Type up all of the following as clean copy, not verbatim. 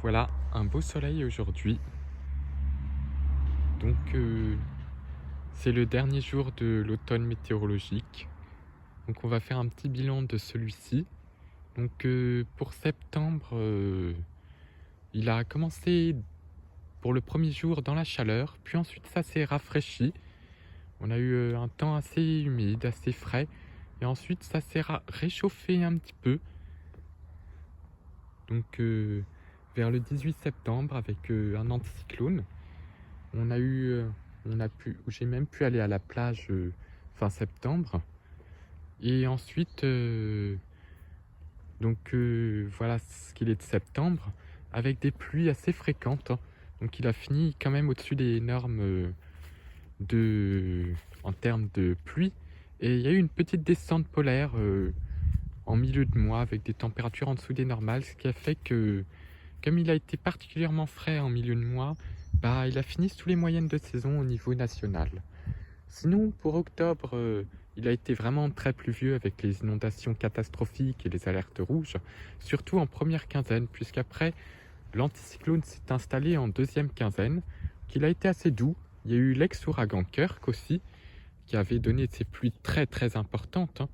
voilà, un beau soleil aujourd'hui. Donc, c'est le dernier jour de l'automne météorologique. Donc, on va faire un petit bilan de celui-ci. Donc, pour septembre, il a commencé pour le premier jour dans la chaleur, puis ensuite ça s'est rafraîchi. On a eu un temps assez humide, assez frais, et ensuite ça s'est réchauffé un petit peu. Donc, vers le 18 septembre, avec un anticyclone. On a eu, j'ai même pu aller à la plage fin septembre. Et ensuite, voilà ce qu'il est de septembre, avec des pluies assez fréquentes, hein. Donc il a fini quand même au-dessus des normes de, en termes de pluie. Et il y a eu une petite descente polaire en milieu de mois avec des températures en dessous des normales, ce qui a fait que, comme il a été particulièrement frais en milieu de mois, bah, il a fini sous les moyennes de saison au niveau national. Sinon, pour octobre, il a été vraiment très pluvieux avec les inondations catastrophiques et les alertes rouges, surtout en première quinzaine, puisqu'après, l'anticyclone s'est installé en deuxième quinzaine, qu'il a été assez doux. Il y a eu l'ex-ouragan Kirk aussi, qui avait donné ses pluies très très importantes, hein.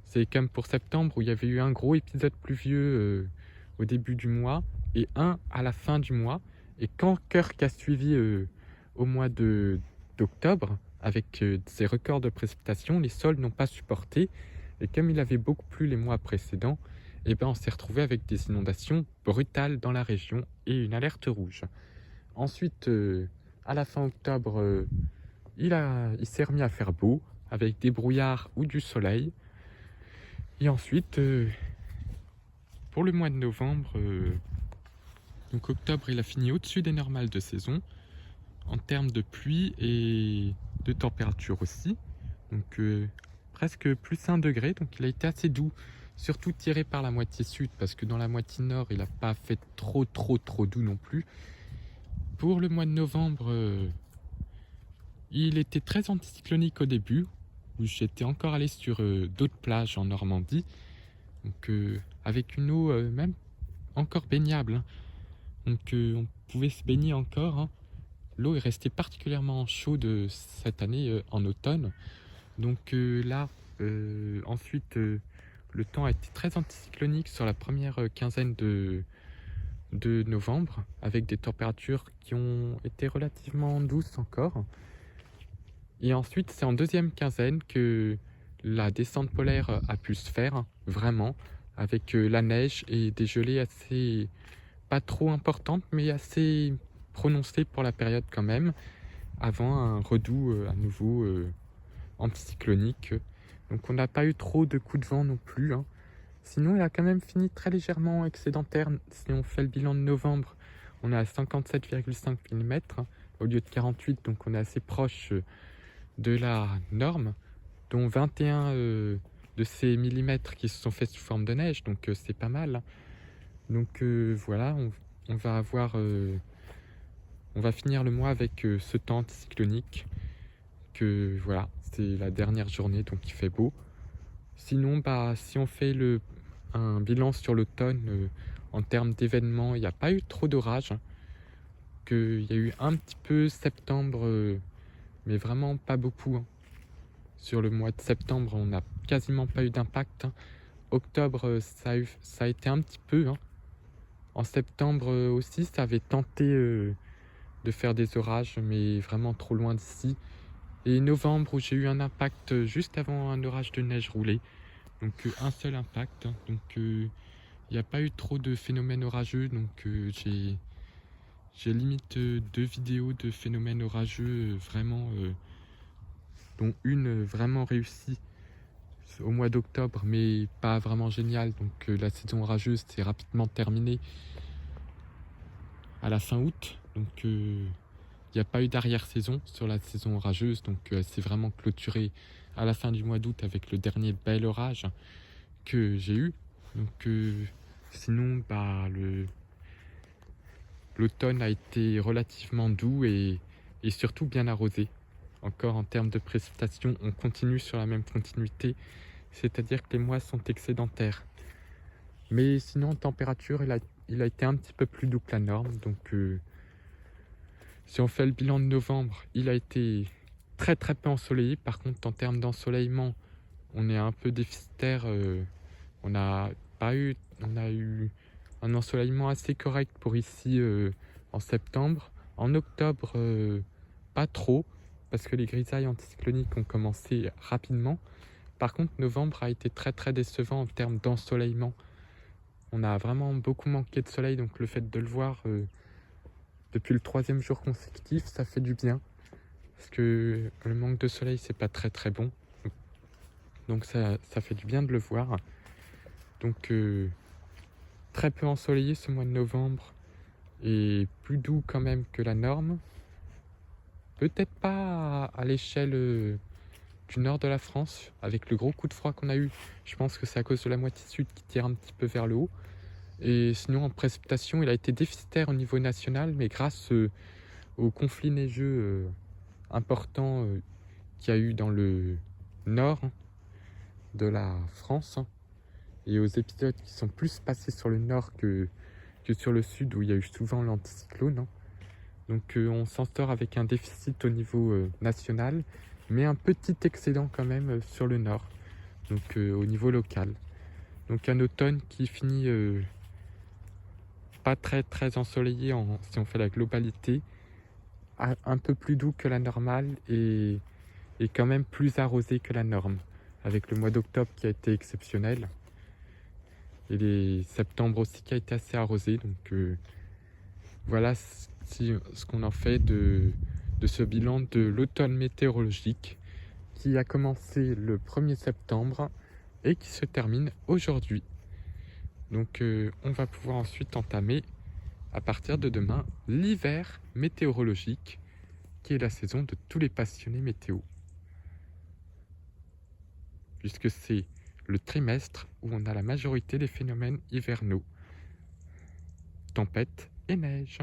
C'est comme pour septembre où il y avait eu un gros épisode pluvieux au début du mois et un à la fin du mois. Et quand Kirk a suivi au mois d'octobre, avec ses records de précipitations, les sols n'ont pas supporté. Et comme il avait beaucoup plu les mois précédents, eh ben on s'est retrouvé avec des inondations brutales dans la région et une alerte rouge. Ensuite, à la fin octobre, il s'est remis à faire beau, avec des brouillards ou du soleil. Et ensuite, pour le mois de novembre, donc octobre, il a fini au-dessus des normales de saison, en termes de pluie et de température aussi. Donc presque plus 1 degré, donc il a été assez doux, surtout tiré par la moitié sud, parce que dans la moitié nord, il n'a pas fait trop doux non plus. Pour le mois de novembre, il était très anticyclonique au début, où j'étais encore allé sur d'autres plages en Normandie, donc avec une eau même encore baignable, hein. Donc on pouvait se baigner encore, hein. L'eau est restée particulièrement chaude cette année en automne. Donc là, ensuite, le temps a été très anticyclonique sur la première quinzaine de novembre, avec des températures qui ont été relativement douces encore. Et ensuite, c'est en deuxième quinzaine que la descente polaire a pu se faire, hein, vraiment, avec la neige et des gelées assez, pas trop importantes, mais assez prononcées pour la période quand même, avant un redout à nouveau anticyclonique. Donc on n'a pas eu trop de coups de vent non plus, hein. Sinon, il a quand même fini très légèrement excédentaire. Si on fait le bilan de novembre, on est à 57,5 mm au lieu de 48, donc on est assez proche de la norme, dont 21 de ces millimètres qui se sont faits sous forme de neige, donc c'est pas mal, hein. Donc voilà, on va avoir, on va finir le mois avec ce temps anticyclonique, que voilà, c'est la dernière journée, donc il fait beau. Sinon, bah, si on fait un bilan sur l'automne, en termes d'événements, il n'y a pas eu trop d'orages, hein. Il y a eu un petit peu septembre, mais vraiment pas beaucoup, hein. Sur le mois de septembre, on n'a quasiment pas eu d'impact, hein. Octobre, ça a été un petit peu, hein. En septembre aussi, ça avait tenté de faire des orages, mais vraiment trop loin d'ici. Et novembre, où j'ai eu un impact juste avant un orage de neige roulé. Donc un seul impact, hein. Donc il n'y a pas eu trop de phénomènes orageux. Donc j'ai limite 2 vidéos de phénomènes orageux vraiment, dont une vraiment réussie au mois d'octobre, mais pas vraiment géniale. Donc la saison orageuse s'est rapidement terminée à la fin août. Donc il n'y a pas eu d'arrière-saison sur la saison orageuse. Donc c'est vraiment clôturé à la fin du mois d'août avec le dernier bel orage que j'ai eu. Donc sinon, bah, l'automne a été relativement doux et surtout bien arrosé. Encore en termes de précipitations, on continue sur la même continuité, c'est-à-dire que les mois sont excédentaires. Mais sinon, en température, il a été un petit peu plus doux que la norme. Donc si on fait le bilan de novembre, il a été très très peu ensoleillé. Par contre, en termes d'ensoleillement, on est un peu déficitaire. On a eu un ensoleillement assez correct pour ici en septembre. En octobre, pas trop, parce que les grisailles anticycloniques ont commencé rapidement. Par contre, novembre a été très très décevant en termes d'ensoleillement. On a vraiment beaucoup manqué de soleil, donc le fait de le voir depuis le 3e jour consécutif, ça fait du bien. Parce que le manque de soleil, c'est pas très très bon. Donc ça fait du bien de le voir. Donc très peu ensoleillé ce mois de novembre et plus doux quand même que la norme. Peut-être pas à l'échelle du nord de la France, avec le gros coup de froid qu'on a eu. Je pense que c'est à cause de la moitié sud qui tire un petit peu vers le haut. Et sinon, en précipitation, il a été déficitaire au niveau national, mais grâce au conflit neigeux important qu'il y a eu dans le nord de la France et aux épisodes qui sont plus passés sur le nord que sur le sud où il y a eu souvent l'anticyclone. Donc on s'en sort avec un déficit au niveau national, mais un petit excédent quand même sur le nord, donc au niveau local. Donc un automne qui finit pas très très ensoleillé si on fait la globalité, un peu plus doux que la normale et quand même plus arrosé que la norme, avec le mois d'octobre qui a été exceptionnel et les septembre aussi qui a été assez arrosé. Donc voilà ce qu'on en fait de ce bilan de l'automne météorologique qui a commencé le 1er septembre et qui se termine aujourd'hui. Donc on va pouvoir ensuite entamer à partir de demain l'hiver météorologique qui est la saison de tous les passionnés météo. Puisque c'est le trimestre où on a la majorité des phénomènes hivernaux, tempête et neige.